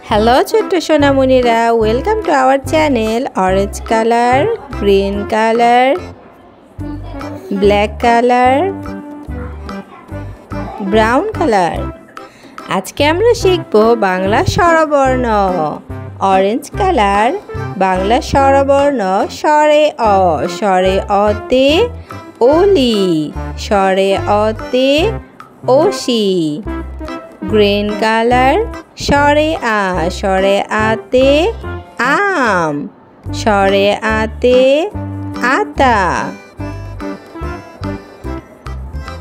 Hello ছোট্ট সোনামণিরা, welcome to our channel. Orange colour, green colour, black colour, brown colour. আজকে আমরা শিখব বাংলা স্বরবর্ণ। অরেঞ্জ কালার বাংলা স্বরবর্ণ স্বরে অ, স্বরে অতে ওলি, স্বরে অতে ওসি। গ্রিন কালার স্বরে আ, স্বরে আতে আম, স্বরে আতে আতা।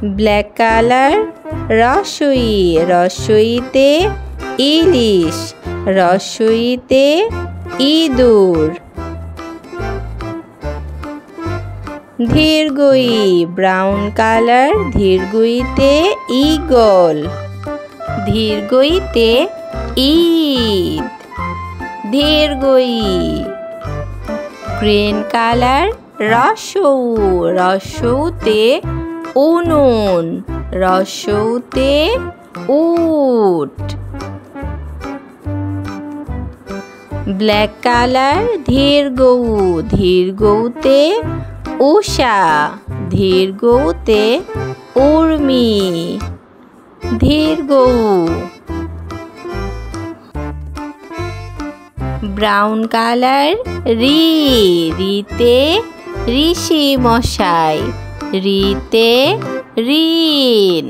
ব্ল্যাক কালার রসই, রসইতে ইলিশ, রসইতে ইঁদুর। ধীরগই ব্রাউন কালার, ধীরগইতে ঈগল, ধীরগইতে ঈদ, ধীরগই। গ্রিন কালার রসৌ, রসৌতে উনুন, রসৌতে উট। ব্ল্যাক কালার ধীরগৌ, ধীরগৌতে উষা, ধীরগৌতে উর্মি, ধীরগৌ। ব্রাউন কালার রি, রিতে ঋষি মশাই, রিতে ঋণ।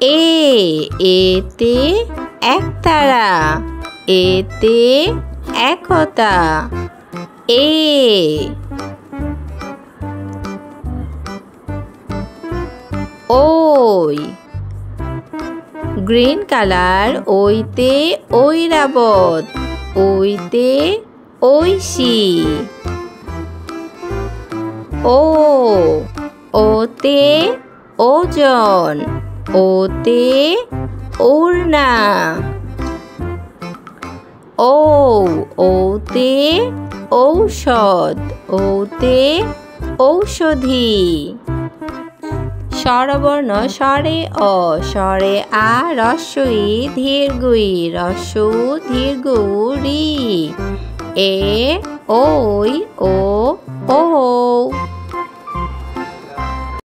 এতে একতারা, এতে একতা, এ। ওই গ্রিন কালার ওইতে ঐরাবত, ওইতে ঐশী। ওতে ওজন, ওতে ওড়না। ওতে ঔষধ, ওতে ঔষধি। স্বরবর্ণ স্বরে অ, স্বরে আ, রস্বই ধীরগই, রস্যৌ ধীরগৌ রি, এ ওই ও ও।